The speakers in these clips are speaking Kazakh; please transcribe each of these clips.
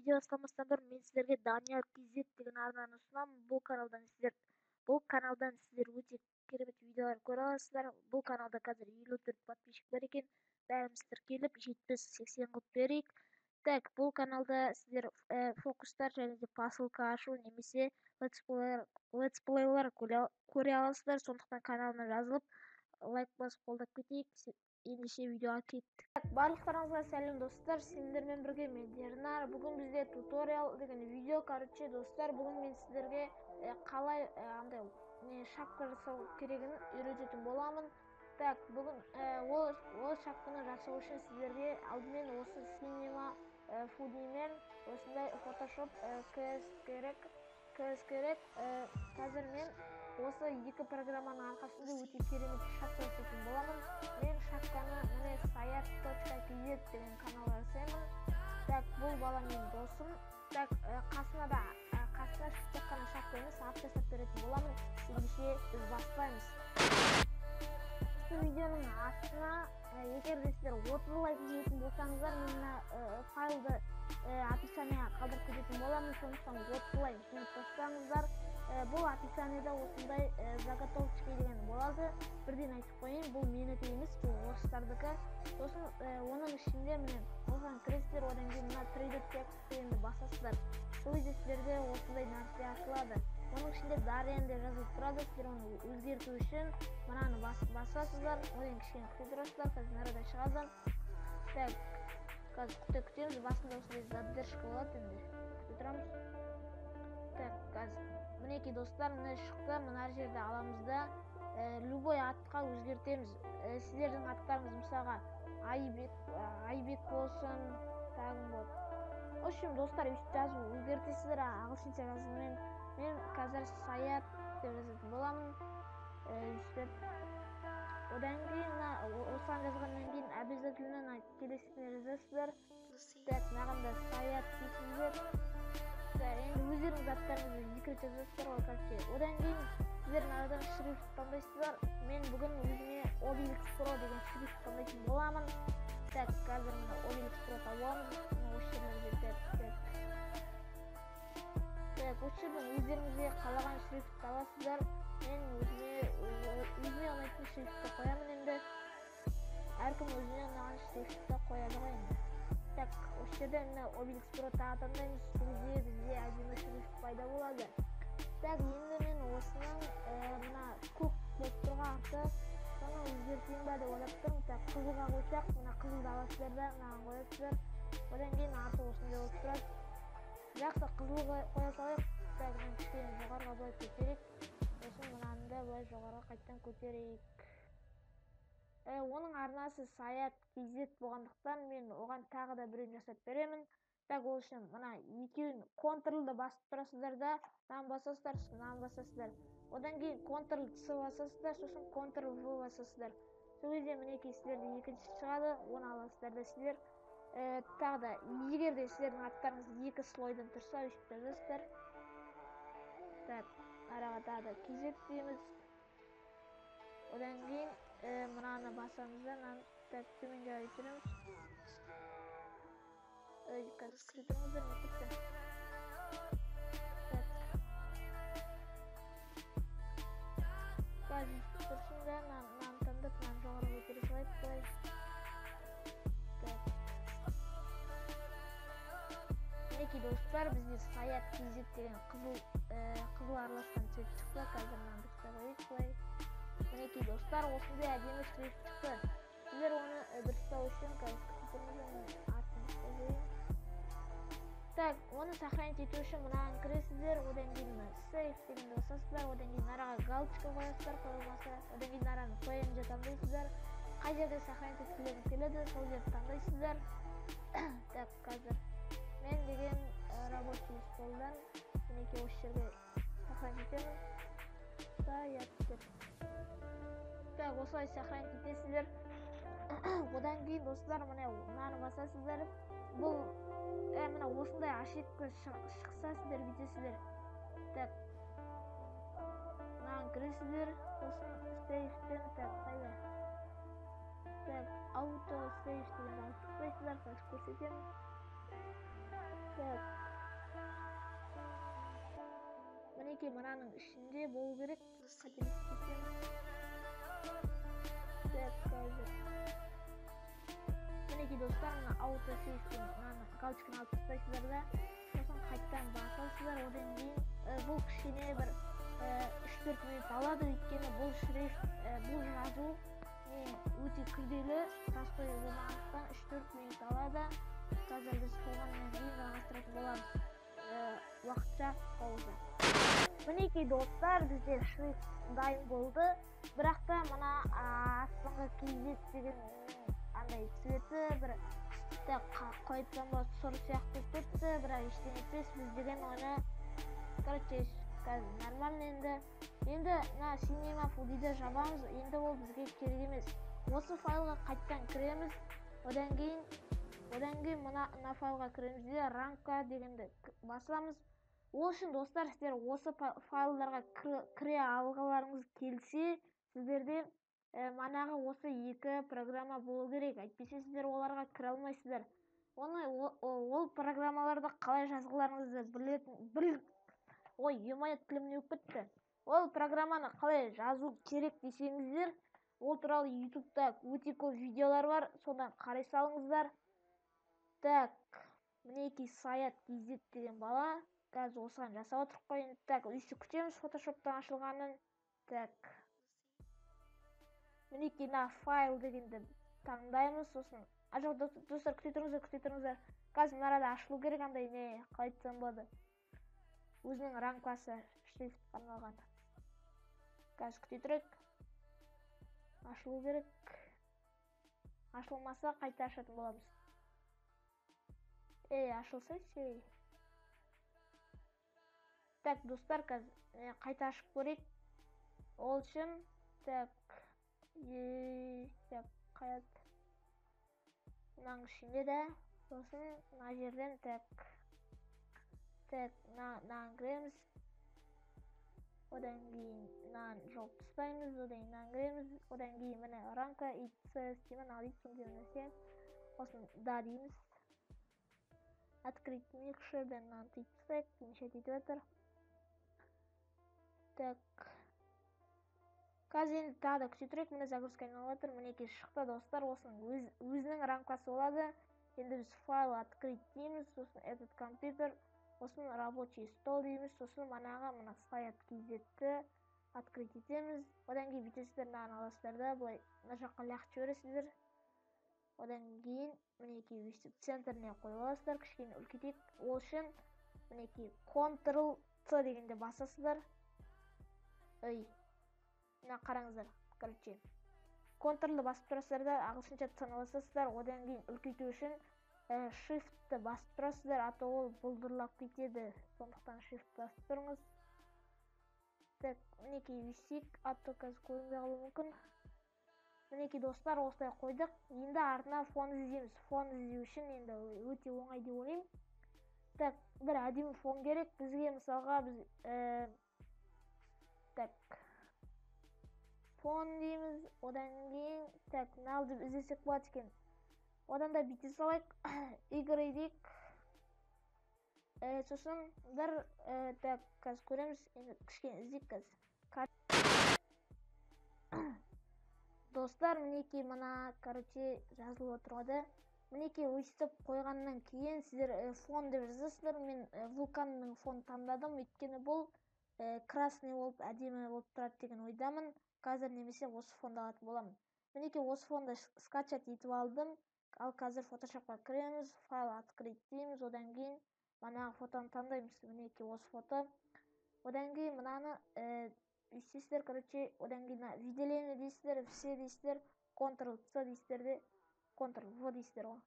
видео бастамастан бұрын мен сіздерге Данияр KZ деген арнаны ұсынамын. Бұл каналдан сіздер өте керемет видеолар көре аласыздар. Бұл каналда қазір 54 подписчик бар екен. Бәріміз тіркеліп 70-80 қылып берейік. Так, бұл каналда сіздер фокустар және де посылка ашу немесе летсплейлар көре аласыздар. Сондықтан каналына жазылып, лайк басып қолдап кетейік. Ендеше видеоға кеттік. Барлықтарыңызға сәлем достар, сендермен бірге мен Дернар. Бүгін бізде туториал деген видео, достар, бүгін мен сіздерге қалай шапка жасау керегін үйрететін боламын. Так, бүгін ол шапканы жасау үшін сіздерге алдымен осы Cinema 4D мен осындай Photoshop CS керек. Қазір мен осы екі программаның арқасында өте керемет шапка жасайтын боламын. Мен шапканы міне sayat.kz деген каналға жасаймын. Так, бұл бала менің досым. Так, қасына шыққан шапка емес, алып жасап беретін боламын. Ендеше біз бастаймыз. Видеоның астына егер де сіздер 30 лайк жіберетін болсаңыздар, мен файлды описанияға қалдырып кететін боламын. Сондықтан 30 лайк жіберіп қойсаңыздар, бұл описанияда осындай заготовочка деген болады. Бірден айтып қойайын, бұл менікі емес, бұл орыстардікі. Сосын оның ішінде міне оған кіресіздер, одан кейін мына 3D текст дегенді басасыздар. Сол кезде сіздерде осындай нәрсе ашылады. Оның ішінде Дарьян деп жазылып тұрады. Сіздер оны өзгерту үшін мынаны басасыздар. Одан кішкене күте тұрасыздар. Қазір арада шығады. Так, қазір күтеміз. Басында осындай задержка болады енді. Күте тұрамыз. Так, қазір мінекей достар, мына шықты. Мына жерде аламыз да любой атқа өзгертеміз. Сіздердің аттарыңыз мысалға Айбек болсын, тағым болады. В общем, достар, өйстіп жазып өзгертесіздер, ағылшынша жазумен. Мен қазір Sayat деп жазатын боламын. Өйстіп. Одан кейін, осыған жазғаннан кейін обязательно келесіне жазасыздар. Так, мағанда Sayat дейсіздер. Енді өздеріңіз аттарыңызды екі рет жазасыздар ғой, короче. Одан кейін сіздер арадан шрифт таңдайсыздар. Мен бүгін өзіме Obelix Pro деген шрифт таңдайтын боламын. Так, қазір мына Obelix Pro табуамыз. Осы жерде өздеріңізге қалаған шрифт табасыздар. Мен өзіме ұнайтын шрифтті қоямын енді. Әркім өзіне ұнаған шрифтті қояды ғой енді. Так, осы жерде мына Obelix Pro таңдаймыз. Бізде әдемі шрифт пайда болады. Так, енді мен осының мына көк болып тұрғанды соны өзгертейін ба деп ойлап тұрмын. Так, қызылға қойсақ, мына қызылды аласыздар да, мынаған қоясыздар. Одан кейін арты осындай болып тұрады. Жақсы, қызыл қоя салайық. Так, мен кішкене жоғарыға былай көтерейік. Сосын мынаны да былай жоғарыға қайттан көтерейік. Оның арнасы Sayat KZ болғандықтан мен оған тағы да біреуін жасап беремін. Так, ол үшін мына екеуін Ctrl-ды басып тұрасыздар да, мынаны басасыздар. Одан кейін Ctrl-C басасыздар, сосын Ctrl-V басасыздар. Сол кезде мінекей сіздерде екінші шығады, оны аласыздар да сіздер. Тағы да, егер де сіздердің аттарыңыз екі слойдан тұрса, өйстіп жазасыздар. Так, араға тағы да KZ дейміз. Одан кейін мынаны басамыздар, мынаны төменге айтырамыз. Қазір күтіңіздер, не күтті. Қазір тұрсын да, мынаны таңдап, мынаны жоғары көтере салайық былай. Мінекей достар, бізде Sayat KZ деген қызыл араласқан цвет шықты. Қазір мынаны дұрыстай қойып былай. Мінекей достар, осындай әдемі шрифт шықты. Сіздер оны дұрыстау үшін қазір так, оны сохранить ету үшін мынаған кіресіздер, одан кейін Save дегенді басасыздар, одан кейін араға галочка қоясыздар, қойылмаса, одан кейін араны PNG таңдайсыздар. Қай жерде сохранить еткілеріңіз келеді, сол жерді таңдайсыздар. Так, қазір мен деген рабочий столдан мінекей осы жерге сохранить етемін. Sayat деп. Так, осылай сохранить етесіздер. Одан кейін достар, мынаны басасыздар. Бұл мына осындай ошибка шықса сіздер бүйтесіздер. Так, мынаған кіресіздер, сосын сейфтен, так, қайда? Так, auto сейф деген алып тұтпайсыздар, қазір көрсетемін. Так, мінекей мынаның ішінде болу керек. Қателеспесем. Так, қазір. Мінекей достар, мына аутосейвтен мынаны галочканы алып тастайсыздар да, сосын қайттан басасыздар. Одан кейін бұл кішкене бір 3-4 минут алады, өйткені бұл шрифт, бұл жазу өте күрделі, простой болғандықтан 3-4 минут алады. Қазір біз болғаннан кейін жалғастыратын боламыз. Уақытша пауза. Мінекей достар, бізде шрифт дайын болды. Бірақ та мына астыңғы KZ деген андай цветі бір қойыпсан ба сұр сияқты кетті, бірақ ештеңе етпес. Біз деген оны короче қазір нормально. Енді мына Cinema 4D'ді жабамыз. Енді ол бізге керек емес. Осы файлға қайттан кіреміз. Одан кейін мына файлға кіреміз де рамка дегенді басамыз. Ол үшін достар, сіздер осы файлдарға кіре алғыларыңыз келсе, сіздерде манағы осы екі программа болу керек. Әйтпесе сіздер оларға кіре алмайсыздар. Ол программаларды қалай жазғыларыңызды тілімнен өтіп кетті. Ол программаны қалай жазу керек десеңіздер, ол туралы YouTube-та өте көп видеолар бар, содан қарай салыңыздар. Так, мінекей Саят KZ деген бала, қазір осыған жасап отырып қойын. Так, үйсі күтеміз Photoshop-тан ашылғанын. Так, мінекей файл дегенді таңдаймыз, сосын жоқ достар, күте тұрыңыздар. Қазір мынарада ашылу керек, андай не қалай айтсам болады, өзінің рамкасы шрифт арналған. Қазір күте тұрайық, ашылу керек. Ашылмаса қайта ашатын боламыз. Ашылса сей. Так, достар, қазір қайта ашып көрейік. Ол үшін так қаят мынаның ішінде де, сосын мына жерден так мынаны кіреміз. Одан кейін мынаны жауып тастаймыз, одан кейін мынаны кіреміз. Одан кейін міне рамка итсемін алып деген нәрсе. Осын да дейміз. Открыть микшерден мынаны тиіп тастайық, мешать етіп жатыр. Так, қазір енді тағы да күте тұрайық, міне загрузка айналып жатыр. Мінекей шықты достар, осының өзінің рамкасы болады. Енді біз файл открыть дейміз, сосын этот компьютер, сосын рабочий стол дейміз, сосын мына Саят KZ-ті открыть етеміз. Одан кейін бүйтесіздер, мынаны аласыздар да, былай мына жаққа лақтырып жібересіздер. Одан кейін мінекей өйстіп центріне қойып аласыздар, кішкене үлкейтейік. Ол үшін мінекей Ctrl-C дегенде басасыздар. Мына қараңыздар, короче. Ctrl-ді басып тұрасыздар да, ағылшынша Т-ны басасыздар. Одан кейін үлкейту үшін Shift-ті басып тұрасыздар, ато ол бұлдырлап кетеді. Сондықтан Shift басып тұрыңыз. Так, мінекей өйстейік, ато қазір көрінбей қалуы мүмкін. Мінекей достар, осылай қойдық. Енді артына фон іздейміз. Фон іздеу үшін енді өте оңай деп ойлаймын. Так, бір әдемі фон керек. Бізге мысалға так фон дейміз. Одан кейін так мынауды іздесек болады екен. Одан да бүйте салайық. Игры дейік. Сосын бір так қазір көреміз. Енді кішкене іздейік қазір. Достар, мінекей мына короче жазылып отырады. Мінекей өйстіп қойғаннан кейін сіздер фон деп жазасыздар. Мен вулканның фон таңдадым, өйткені бұл красный болып әдемі болып тұрады деген ойдамын. Қазір немесе осы фонды алатын боламын. Мінекей осы фонды скачать етіп алдым. Ал қазір Photoshopқа кіреміз, файл открыть дейміз. Одан кейін манағы фотоны таңдаймыз. Мінекей осы фото. Одан кейін мынаны өйстесіздер, короче, одан кейін виделение дейсіздер, все дейсіздер, Ctrl-C дейсіздер де, Ctrl-V дейсіздер ғой.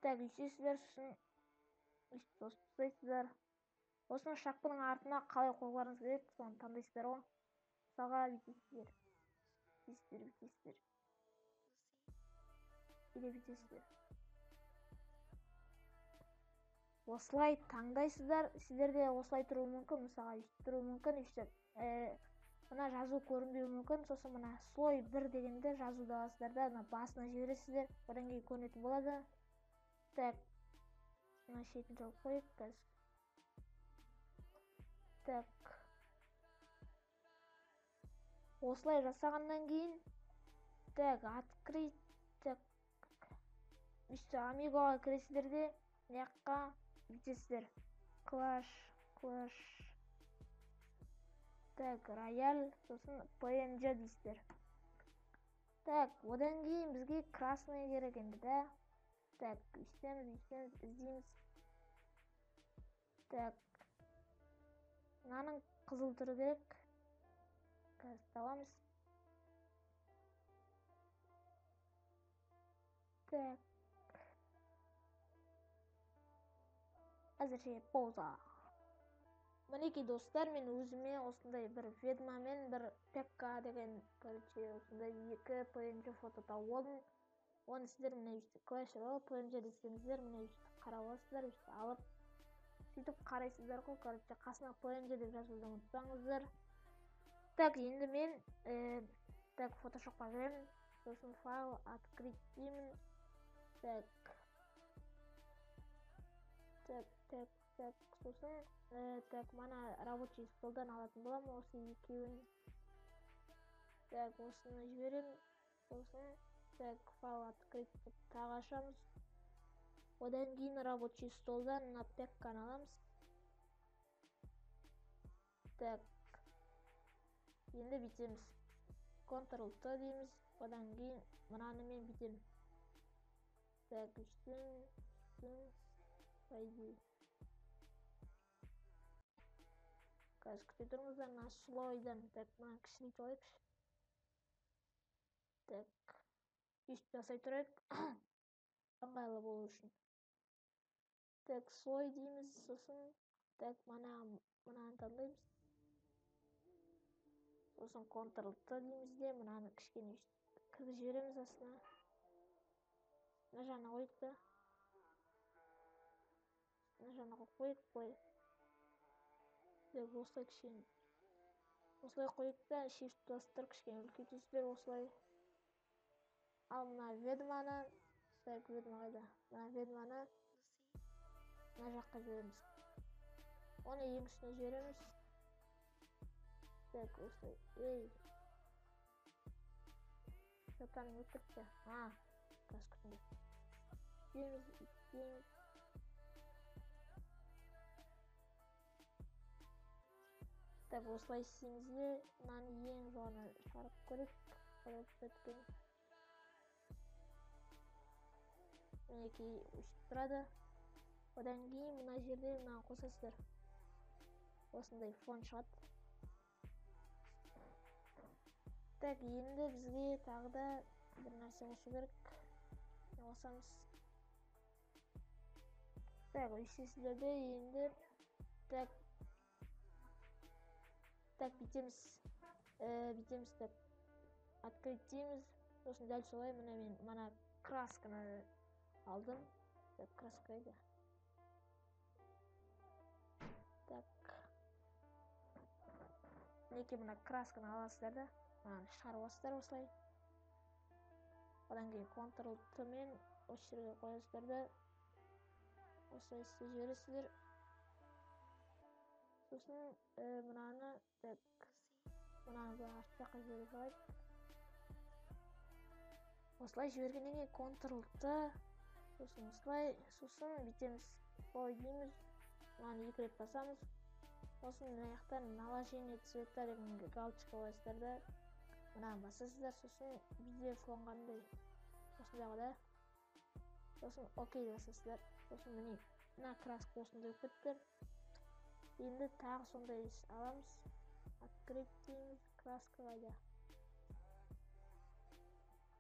Так, өйстесіздер, сосын өйстесіздер. Осының шақпының артына қалай қойғыларыңыз керек, соны таңдайсыздар ғой. Мысалға бүйтесіздер. Бүйтесіздер. Осылай таңдайсыздар. Сіздерде осылай тұруы мүмкін, мысалға өйстіп тұруы мүмкін, өйстіп мына жазу көрінбеуі мүмкін. Сосын мына слой 1 дегенде жазуды аласыздар да, мына басына жібересіздер. Одан кейін көрінетін болады. Так, мына шетін жауып қойып қазір. Так, осылай жасағаннан кейін так открыть так işte амигоға кіресіздер де мына жаққа бүйтесіздер clash так рояль сосын png дейсіздер. Так одан кейін бізге красный керек енді да. Так үйтеміз іздейміз. Так мынаның қызыл түрі керек. Қазір табамыз. Так әзірше пауза. Мінекей достар, мен өзіме осындай бір ведмамен бір пекка деген осындай екі png фото тауып алдым. Оны сіздер міне өйстіп Clash Royale png десеңіздер міне өйстіп қарап аласыздар, өйстіп алып сөйтіп қарайсыздар ғой. Қасына png деп жазуды ұмытпаңыздар. Так енді мен так фотошопқа кіремін, сосын файл открыть деймін. Так сосын так мана рабочий столдан алатын боламын осы екеуін. Так осыны жіберемін. Сосын так файл открыть деп тағы ашамыз. Одан кейін рабочий столдан мына пекканы аламыз. Так енді бүйтеміз. Ctrl-T дейміз. Одан кейін мынаны мен бүйтемін. Так үштен пойди. Қазір күте тұрыңыздар, мына слойдан так мына кішірейтіп алайықшы. Так үйтіп жасай тұрайық. Ыңғайлы болу үшін. Так слой дейміз, сосын так мынаны таңдаймыз. Сосын Ctrl-T дейміз де мынаны кішкене кіргізіп жібереміз астына. Мына жағына қойдық та. Мына жағына қойып қойдық. Так осылай кішкене. Осылай қойдық та shift бастырып кішкене үлкейтесіздер осылай. Ал мына ведманы, так ведма қайда? Мына ведманы мына жаққа жібереміз. Оны ең үстіне жібереміз. Так осылай. Шатаны өтіріпті. Қазір күтіңдер. Жібереміз. Так осылай істейміз де мынаны ең жоғына шығарып көрейік. Мінекей өшіп тұрады. Одан кейін мына жерде мынаны қосасыздар. Осындай фон шығады. Так енді бізге тағы да бір нәрсе қосу керек. Қосамыз. Так өйстесіздер де енді так бүйтеміз. Так открыть дейміз. Сосын дәл солай мен мына красканы алдым. Так краска қайда? Так мінекей мына красканы аласыздар да шығарып аласыздар осылай. Одан кейін Ctrl-T мен осы жерге қоясыздар да осылай істеп жібересіздер. Сосын мынаны артқа жаққа жіберіп алайық. Осылай жібергеннен кейін Ctrl-T сосын осылай, сосын бүйтеміз. Слой дейміз. Мынаны екі рет басамыз. Сосын мына жақтан наложение цвета деген галочка қоясыздар да мынаны басасыздар. Сосын видео фон қандай осындағы да. Сосын окей басасыздар. Сосын мына краска осындай болып кетті. Енді тағы сондай аламыз. Открыть дейміз. Краска қайда?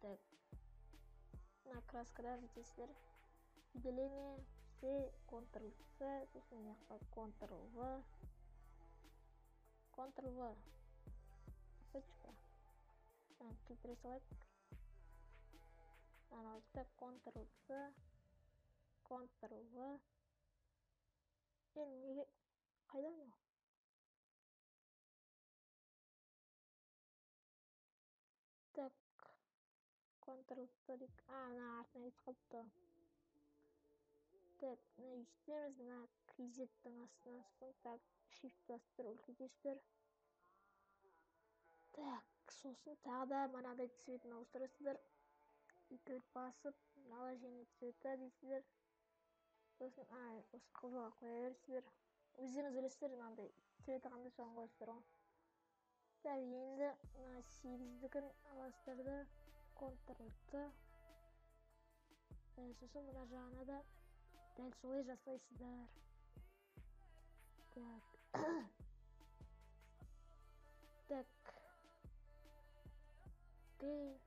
Так мына краскада бүйтесіздер. Выделение C, Ctrl-C, сосын мына жаққа Ctrl-V. Точка. Келтіре салайық. Алдық Ctrl-C, Ctrl-V. Неге қайда мынау? Так Ctrl-C дейік. Мына артына кетіп қалыпты. Так, мына үстеміз, мына кз-тің астынан соң, так, shift басып үлкейтесіздер. Так, сосын тағы да мынадай цветін ауыстырасыздар. 2 рет басып, наложение цвета дейсіздер. Сосын, осы қызылға қоя бересіздер. Өздеріңіз білесіздер, мынандай цветі қандай соған қойасыздар ғой. Так, енді мына 8-дікін аласыздар да, Ctrl-T. Сосын мына жағына да дәл солай жасайсыздар. Так. Так. Окей.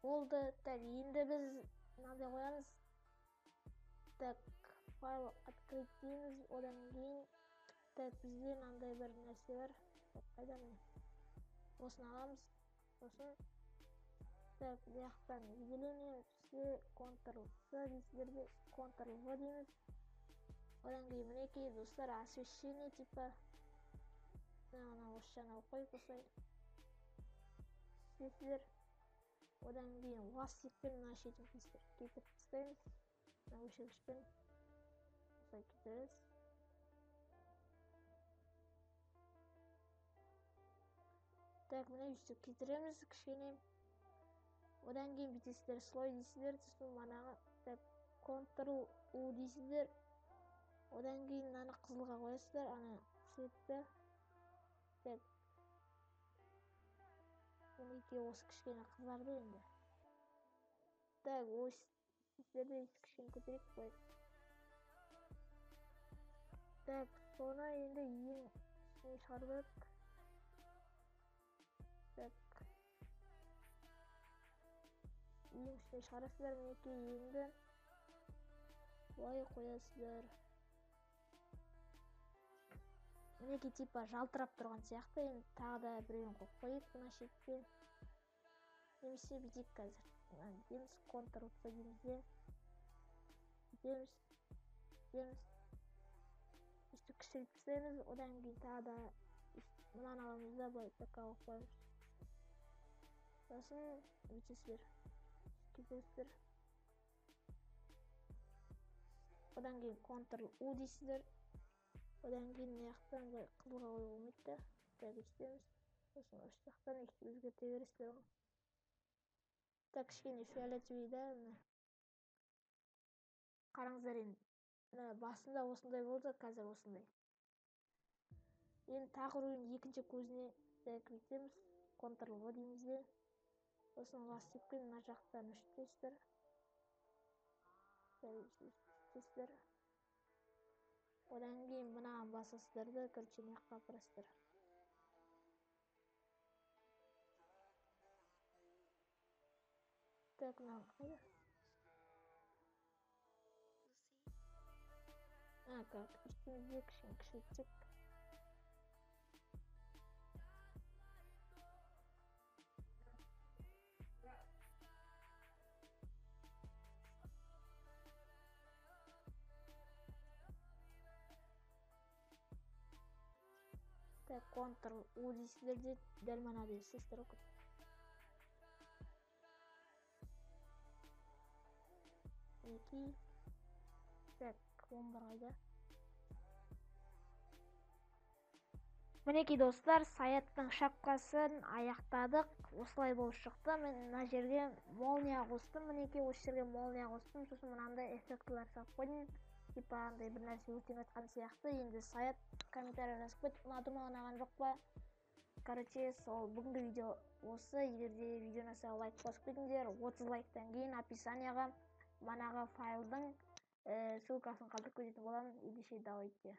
Болды. Так, енді біз мынандай қоямыз. Так, файл открыть дейміз, одан кейін. Так, бізде мынандай бір нәрсе бар. Так, қайда міне? Осыны аламыз. Сосын. Так, бұл жақтан выделение, все Ctrl-C дейсіздерде, Ctrl-V дейміз. Одан кейін мінекей достар, освещение типа. Ана осы жағына қойып осылай. Сіздер. Одан кейін ластикпен мына шетін кетіп тастаймыз. Мына өшіргішпен осылай кетіресіз. Так, мына үстіп кетіреміз кішкене. Одан кейін бүйтесіздер, слой дейсіздер, сосын манағы Ctrl-U дейсіздер. Одан кейін мынаны қызылға қоясыздар, ана цветті. Так. Мінекей осы кішкене қызарды енді. Так, ось сіздерді кішкене көтерек қой. Так, соны енді ең үстіне шығардық. Так. Ең үстіне шығарасыздар, мінекей енді былай қоясыздар. Мінекей типа жалтырап тұрған сияқты, енді тағы да біреуін қойып қойып мына шетке. Немесе бүйтейік қазір. Деміз Ctrl-C дейміз. Деміз. Үсті кішірейіп тастаймыз, одан кейін тағы да мынаны аламыз да былай такауы қоямыз. Сосын бүйтесіздер. Кетесіздер. Одан кейін Ctrl-U дейсіздер. Одан кейін мына жақтан қызылға қоюға болмайды. Так, өстеміз. Сосын осы жақтан өзгерте бересіздер ғой. Так, кішкене фиолетовый да. Қараңыздар енді. Басында осындай болды, қазір осындай. Енді тағы рөлін екінші көзіне кіргіземіз. Ctrl-V дейміз де. Сосын ластикпен мына жақтан үштесіздер. Үштесіздер. Одан кейін мынаған басасыздар да, короче, мына жаққа апарасыздар. Так, мынаны қайда? Как? Үстімізде кішкене кішілтсек. Так, Ctrl-U дейсіздер де дәл мынандай істейсіздер ғой. Мінекей. Так, 11 қайда? Мінекей достар, Саяттың шапкасын аяқтадық. Осылай болып шықты. Мен мына жерге молния қостым. Мінекей осы жерге молния қостым. Сосын мынандай эффектілер салып қойдым. Типа андай бір нәрсе өртеніп жатқан сияқты. Енді Саят комментарий жазып қойды. Ұнады ма, ұнаған жоқ па? Короче, сол бүгінгі видео осы. Егер де видеоны лайк қосып кетіңдер, 30 лайктан кейін описанияға манағы файлдың ссылкасын қалдырып кететін боламын. Ендеше давайте.